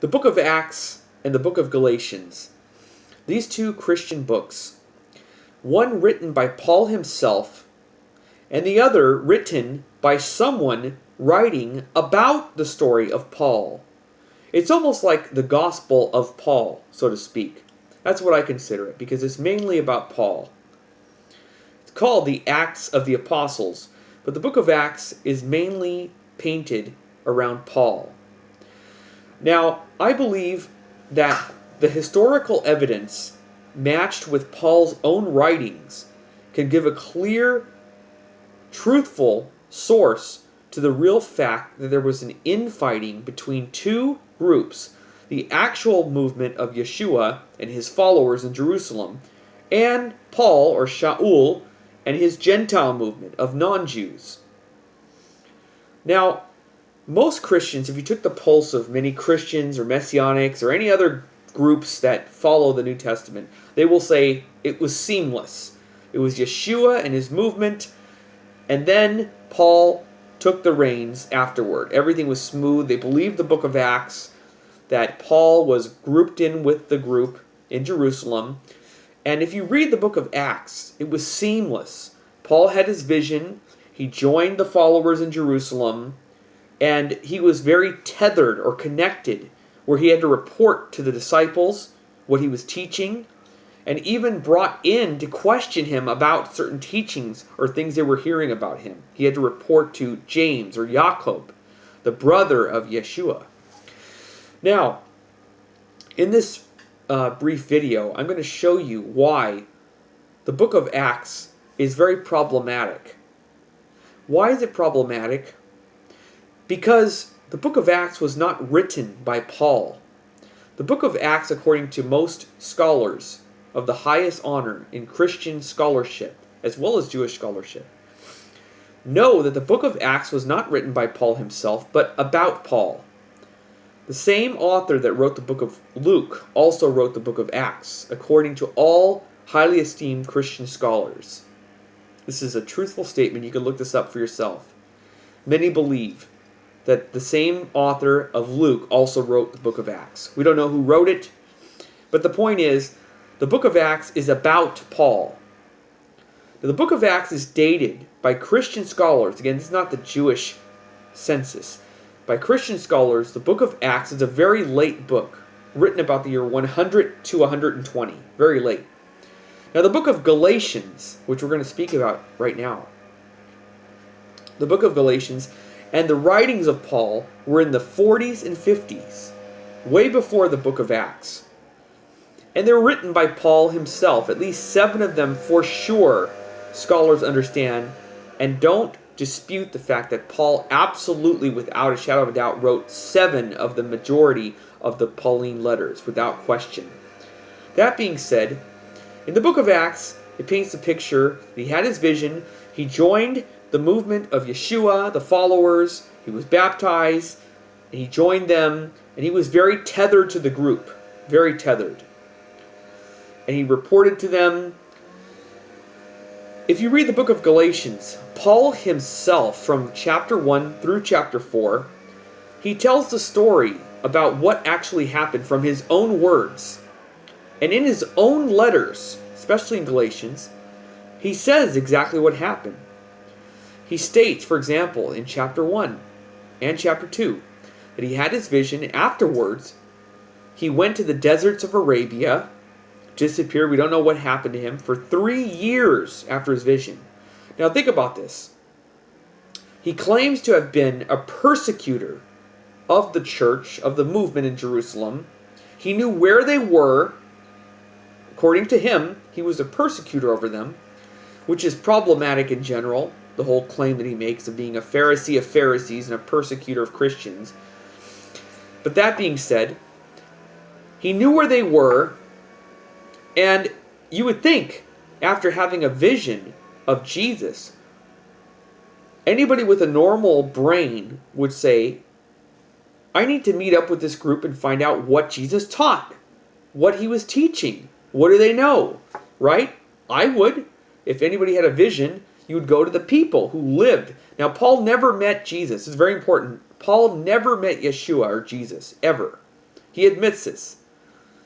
The book of Acts and the book of Galatians, these two Christian books, one written by Paul himself and the other written by someone writing about the story of Paul. It's almost like the gospel of Paul, so to speak. That's what I consider it, because it's mainly about Paul. It's called the Acts of the Apostles, but the book of Acts is mainly painted around Paul. Now, I believe that the historical evidence matched with Paul's own writings can give a clear, truthful source to the real fact that there was an infighting between two groups, the actual movement of Yeshua and his followers in Jerusalem, and Paul, or Shaul, and his Gentile movement of non-Jews. Now, most Christians, if you took the pulse of many Christians or Messianics or any other groups that follow the New Testament, they will say it was seamless. It was Yeshua and his movement, and then Paul took the reins afterward. Everything was smooth. They believed the book of Acts, that Paul was grouped in with the group in Jerusalem. And if you read the book of Acts, it was seamless. Paul had his vision. He joined the followers in Jerusalem. And he was very tethered or connected, where he had to report to the disciples what he was teaching, and even brought in to question him about certain teachings or things they were hearing about him. He had to report to James or Jacob, the brother of Yeshua. Now, in this brief video, I'm going to show you why the book of Acts is very problematic. Why is it problematic? Because the book of Acts was not written by Paul. The book of Acts, according to most scholars of the highest honor in Christian scholarship, as well as Jewish scholarship, know that the book of Acts was not written by Paul himself, but about Paul. The same author that wrote the book of Luke also wrote the book of Acts, according to all highly esteemed Christian scholars. This is a truthful statement. You can look this up for yourself. Many believe that the same author of Luke also wrote the book of Acts. We don't know who wrote it, but the point is, the book of Acts is about Paul. Now, the book of Acts is dated by Christian scholars. Again, this is not the Jewish census. By Christian scholars, the book of Acts is a very late book, written about the year 100 to 120. Very late. Now, the book of Galatians, which we're going to speak about right now, the book of Galatians and the writings of Paul were in the 40s and 50s, way before the book of Acts. And they were written by Paul himself, at least 7 of them for sure, scholars understand, and don't dispute the fact that Paul absolutely, without a shadow of a doubt, wrote 7 of the majority of the Pauline letters, without question. That being said, in the book of Acts, it paints a picture. He had his vision. He joined the movement of Yeshua, the followers. He was baptized, and he joined them, and he was very tethered to the group, very tethered. And he reported to them. If you read the book of Galatians, Paul himself, from chapter 1 through chapter 4, he tells the story about what actually happened from his own words. And in his own letters, especially in Galatians, he says exactly what happened. He states, for example, in chapter 1 and chapter 2, that he had his vision. Afterwards, he went to the deserts of Arabia, disappeared. We don't know what happened to him for 3 years after his vision. Now think about this. He claims to have been a persecutor of the church, of the movement in Jerusalem. He knew where they were. According to him, he was a persecutor over them, which is problematic in general. The whole claim that he makes of being a Pharisee of Pharisees and a persecutor of Christians. But that being said, he knew where they were, and you would think, after having a vision of Jesus, anybody with a normal brain would say, I need to meet up with this group and find out what Jesus taught, what he was teaching. What do they know? Right? I would. If anybody had a vision, you would go to the people who lived. Now, Paul never met Jesus. It's very important. Paul never met Yeshua or Jesus, ever. He admits this.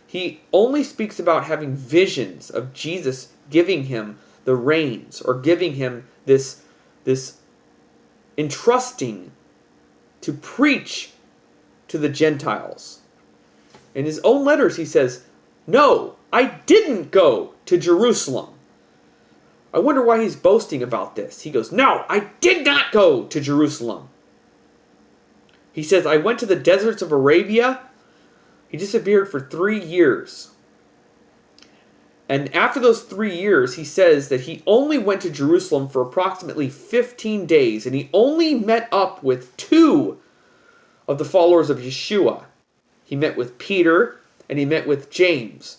He only speaks about having visions of Jesus giving him the reins, or giving him this entrusting to preach to the Gentiles. In his own letters he says, "No, I didn't go to Jerusalem." I wonder why he's boasting about this. He goes, "No, I did not go to Jerusalem." He says, "I went to the deserts of Arabia." He disappeared for 3 years. And after those 3 years, he says that he only went to Jerusalem for approximately 15 days, and he only met up with 2 of the followers of Yeshua. He met with Peter, and he met with James,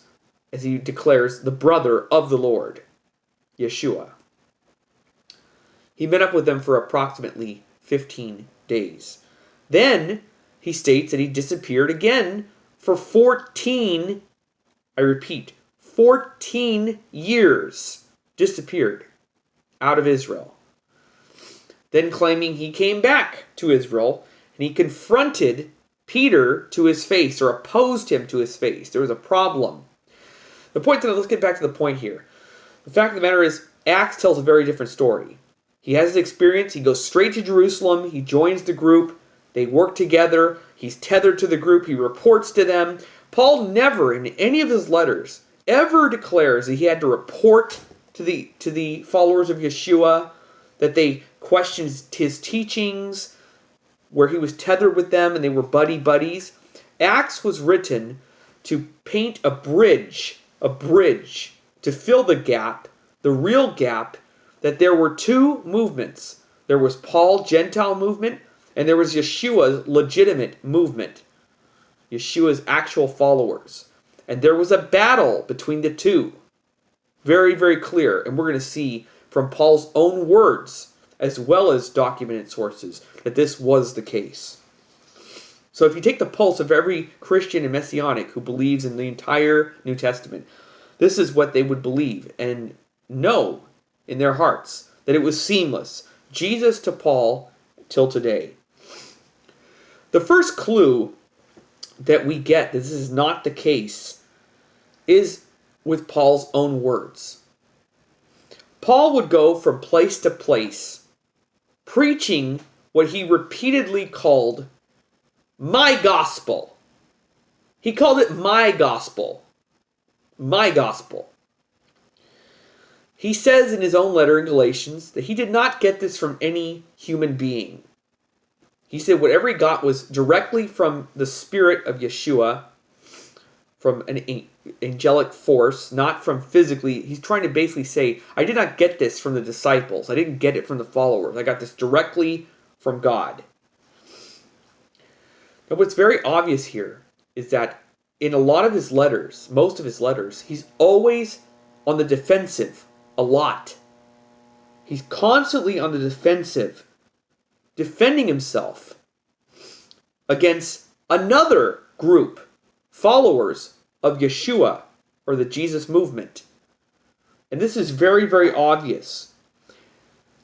as he declares, the brother of the Lord, Yeshua. He met up with them for approximately 15 days. Then he states that he disappeared again for 14, I repeat, 14 years disappeared out of Israel. Then claiming he came back to Israel and he confronted Peter to his face, or opposed him to his face. There was a problem. Let's get back to the point here. The fact of the matter is, Acts tells a very different story. He has his experience, he goes straight to Jerusalem, he joins the group, they work together, he's tethered to the group, he reports to them. Paul never, in any of his letters, ever declares that he had to report to the followers of Yeshua, that they questioned his teachings, where he was tethered with them and they were buddies. Acts was written to paint a bridge to fill the gap, the real gap, that there were 2 movements. There was Paul's Gentile movement, and there was Yeshua's legitimate movement, Yeshua's actual followers. And there was a battle between the 2. Very, very clear. And we're going to see from Paul's own words, as well as documented sources, that this was the case. So if you take the pulse of every Christian and Messianic who believes in the entire New Testament, this is what they would believe and know in their hearts, that it was seamless. Jesus to Paul till today. The first clue that we get that this is not the case is with Paul's own words. Paul would go from place to place, preaching what he repeatedly called my gospel. He called it my gospel. My gospel. He says in his own letter in Galatians that he did not get this from any human being. He said whatever he got was directly from the Spirit of Yeshua, from an angelic force, not from physically. He's trying to basically say, I did not get this from the disciples. I didn't get it from the followers. I got this directly from God. Now what's very obvious here is that in a lot of his letters, most of his letters, he's always on the defensive a lot. He's constantly on the defensive, defending himself against another group, followers of Yeshua, or the Jesus movement. And this is very, very obvious.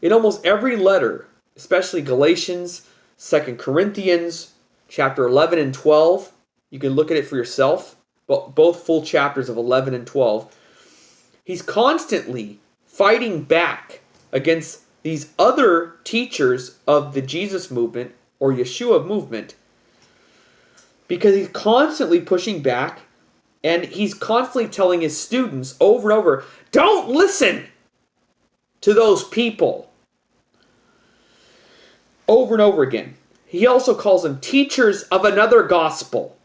In almost every letter, especially Galatians, 2 Corinthians, chapter 11 and 12, you can look at it for yourself, both full chapters of 11 and 12. He's constantly fighting back against these other teachers of the Jesus movement or Yeshua movement, because he's constantly pushing back, and he's constantly telling his students over and over, don't listen to those people. Over and over again. He also calls them teachers of another gospel.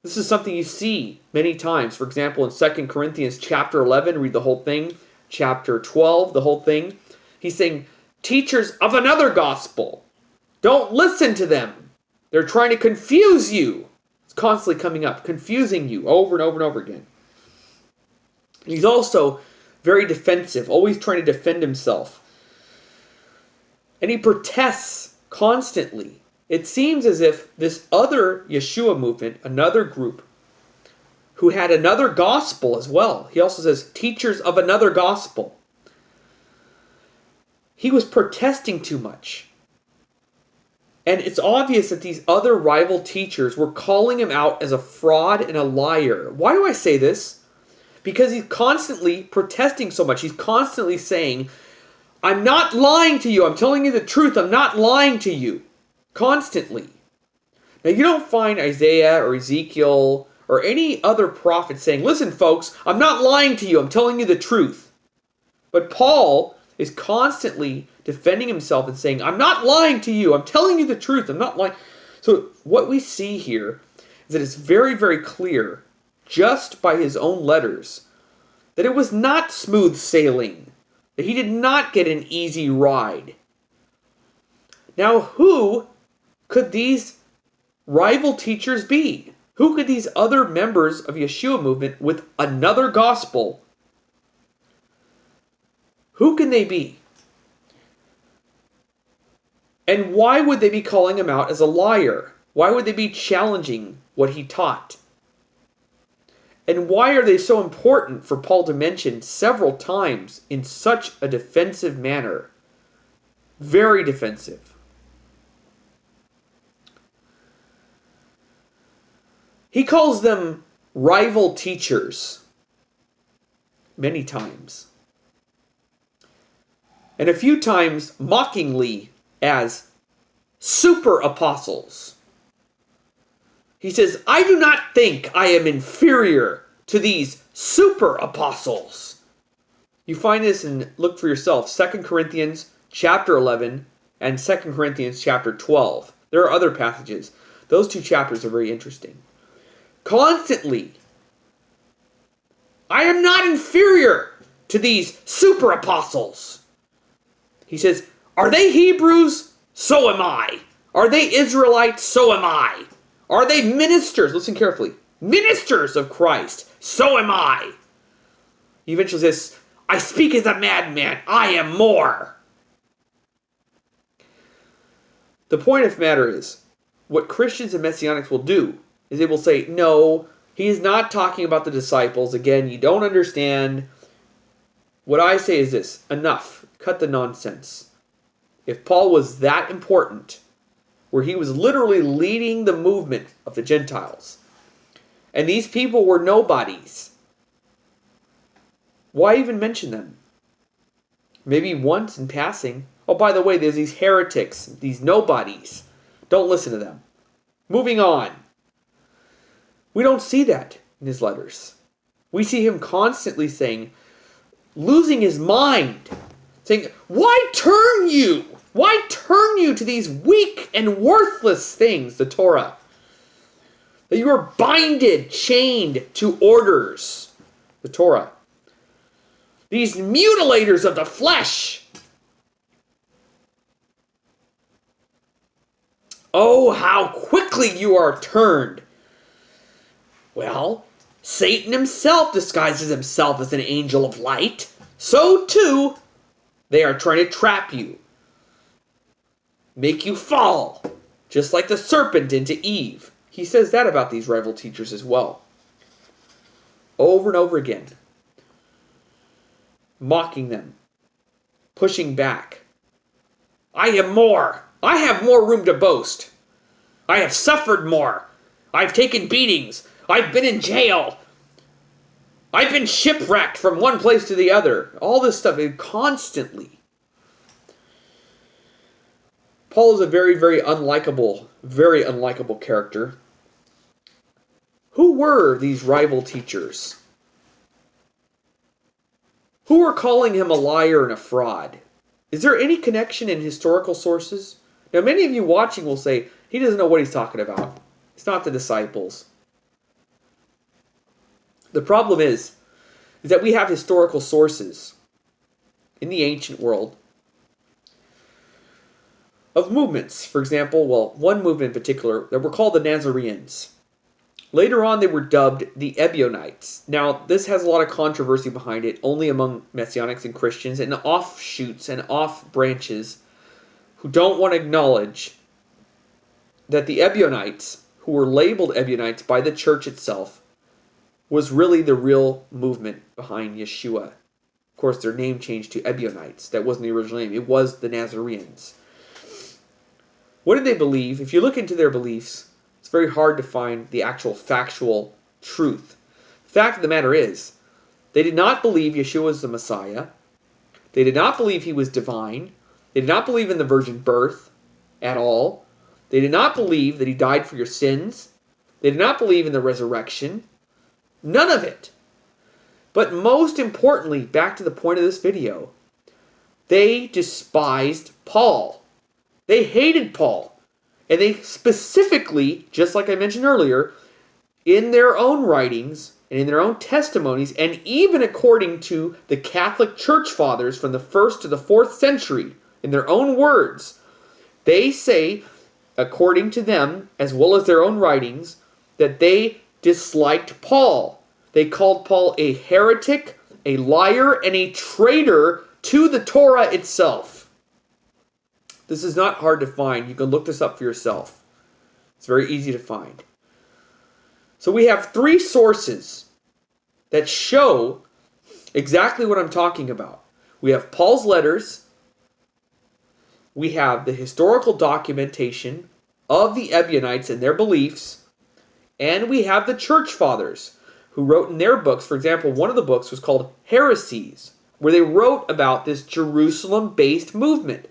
This is something you see many times. For example, in 2 Corinthians chapter 11, read the whole thing. Chapter 12, the whole thing. He's saying, teachers of another gospel. Don't listen to them. They're trying to confuse you. It's constantly coming up, confusing you over and over and over again. He's also very defensive, always trying to defend himself. And he protests constantly. It seems as if this other Yeshua movement, another group, who had another gospel as well. He also says, teachers of another gospel. He was protesting too much. And it's obvious that these other rival teachers were calling him out as a fraud and a liar. Why do I say this? Because he's constantly protesting so much. He's constantly saying, I'm not lying to you. I'm telling you the truth. I'm not lying to you. Constantly. Now, you don't find Isaiah or Ezekiel or any other prophet saying, listen, folks, I'm not lying to you. I'm telling you the truth. But Paul is constantly defending himself and saying, I'm not lying to you. I'm telling you the truth. I'm not lying. So what we see here is that it's very, very clear, just by his own letters, that it was not smooth sailing, that he did not get an easy ride. Now, who could these rival teachers be? Who could these other members of Yeshua movement with another gospel, who can they be? And why would they be calling him out as a liar? Why would they be challenging what he taught? And why are they so important for Paul to mention several times in such a defensive manner? Very defensive. He calls them rival teachers many times. And a few times mockingly as super apostles. He says, I do not think I am inferior to these super apostles. You find this and look for yourself, 2 Corinthians chapter 11 and 2 Corinthians chapter 12. There are other passages. Those two chapters are very interesting. Constantly, I am not inferior to these super apostles. He says, are they Hebrews? So am I. Are they Israelites? So am I. Are they ministers? Listen carefully. Ministers of Christ? So am I. He eventually says, I speak as a madman. I am more. The point of the matter is, what Christians and Messianics will do is they will say, no, he is not talking about the disciples. Again, you don't understand. What I say is this, enough. Cut the nonsense. If Paul was that important, where he was literally leading the movement of the Gentiles, and these people were nobodies, why even mention them? Maybe once in passing. Oh, by the way, there's these heretics, these nobodies. Don't listen to them. Moving on. We don't see that in his letters. We see him constantly saying, losing his mind, saying, why turn you? Why turn you to these weak and worthless things, the Torah? That you are binded, chained to orders, the Torah. These mutilators of the flesh. Oh, how quickly you are turned. Well, Satan himself disguises himself as an angel of light. So too, they are trying to trap you. Make you fall, just like the serpent into Eve. He says that about these rival teachers as well. Over and over again. Mocking them. Pushing back. I am more. I have more room to boast. I have suffered more. I've taken beatings. I've been in jail. I've been shipwrecked from one place to the other. All this stuff, constantly. Paul is a very, very unlikable character. Who were these rival teachers? Who were calling him a liar and a fraud? Is there any connection in historical sources? Now, many of you watching will say, he doesn't know what he's talking about. It's not the disciples. The problem is that we have historical sources in the ancient world of movements. For example, one movement in particular that were called the Nazarenes. Later on, they were dubbed the Ebionites. Now, this has a lot of controversy behind it, only among Messianics and Christians, and offshoots and off-branches who don't want to acknowledge that the Ebionites, who were labeled Ebionites by the church itself, was really the real movement behind Yeshua. Of course, their name changed to Ebionites. That wasn't the original name. It was the Nazarenes. What did they believe? If you look into their beliefs, it's very hard to find the actual factual truth. The fact of the matter is, they did not believe Yeshua was the Messiah. They did not believe he was divine. They did not believe in the virgin birth at all. They did not believe that he died for your sins. They did not believe in the resurrection. None of it. But most importantly, back to the point of this video, they despised Paul. They hated Paul. And they specifically, just like I mentioned earlier, in their own writings and in their own testimonies, and even according to the Catholic Church Fathers from the 1st to the 4th century, in their own words, they say, according to them, as well as their own writings, that they disliked Paul. They called Paul a heretic, a liar, and a traitor to the Torah itself. This is not hard to find. You can look this up for yourself. It's very easy to find. So we have 3 sources that show exactly what I'm talking about. We have Paul's letters. We have the historical documentation of the Ebionites and their beliefs. And we have the church fathers who wrote in their books. For example, one of the books was called Heresies, where they wrote about this Jerusalem-based movement.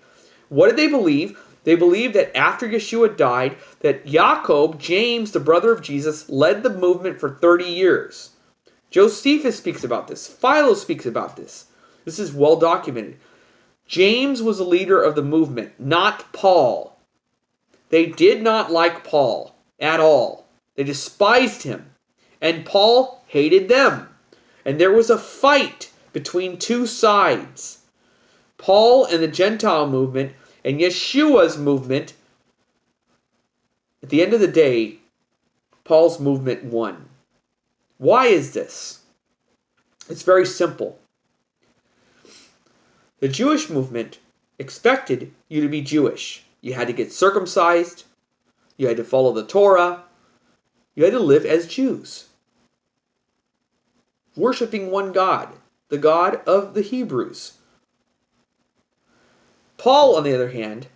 What did they believe? They believed that after Yeshua died, that Jacob, James, the brother of Jesus, led the movement for 30 years. Josephus speaks about this. Philo speaks about this. This is well documented. James was a leader of the movement, not Paul. They did not like Paul at all. They despised him. And Paul hated them. And there was a fight between 2 sides. Paul and the Gentile movement and Yeshua's movement. At the end of the day, Paul's movement won. Why is this? It's very simple. The Jewish movement expected you to be Jewish. You had to get circumcised. You had to follow the Torah. You had to live as Jews, worshiping one God, the God of the Hebrews. Paul, on the other hand,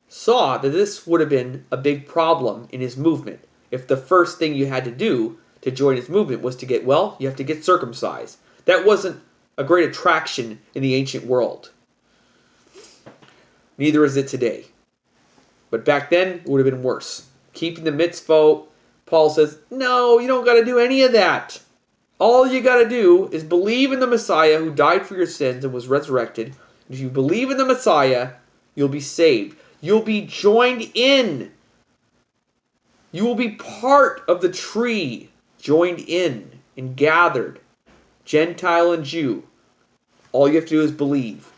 saw that this would have been a big problem in his movement if the first thing you had to do to join his movement was to get, well, you have to get circumcised. That wasn't a great attraction in the ancient world. Neither is it today. But back then, it would have been worse. Keeping the mitzvot, Paul says, no, you don't got to do any of that. All you got to do is believe in the Messiah who died for your sins and was resurrected. If you believe in the Messiah, you'll be saved. You'll be joined in. You will be part of the tree, joined in and gathered, Gentile and Jew. All you have to do is believe.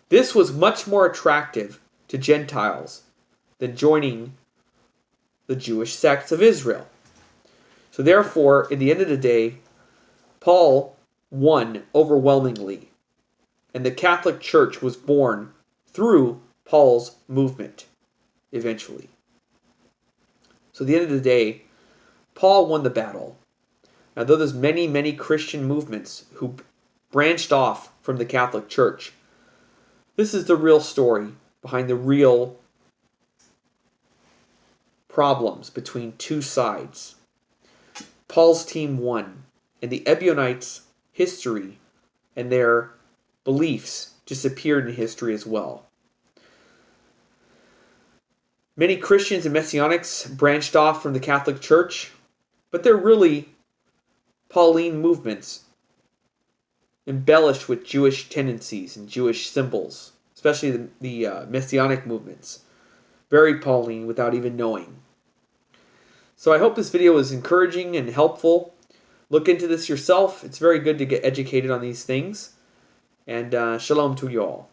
This was much more attractive to Gentiles than joining the Jewish sects of Israel. So therefore, in the end of the day, Paul won overwhelmingly. And the Catholic Church was born through Paul's movement, eventually. So at the end of the day, Paul won the battle. Now, though there's many, many Christian movements who branched off from the Catholic Church, this is the real story behind the real problems between 2 sides. Paul's team won, and the Ebionites' history and their beliefs disappeared in history as well. Many Christians and Messianics branched off from the Catholic Church, but they're really Pauline movements embellished with Jewish tendencies and Jewish symbols, especially the Messianic movements. Very Pauline without even knowing. So I hope this video was encouraging and helpful. Look into this yourself. It's very good to get educated on these things. And shalom to you all.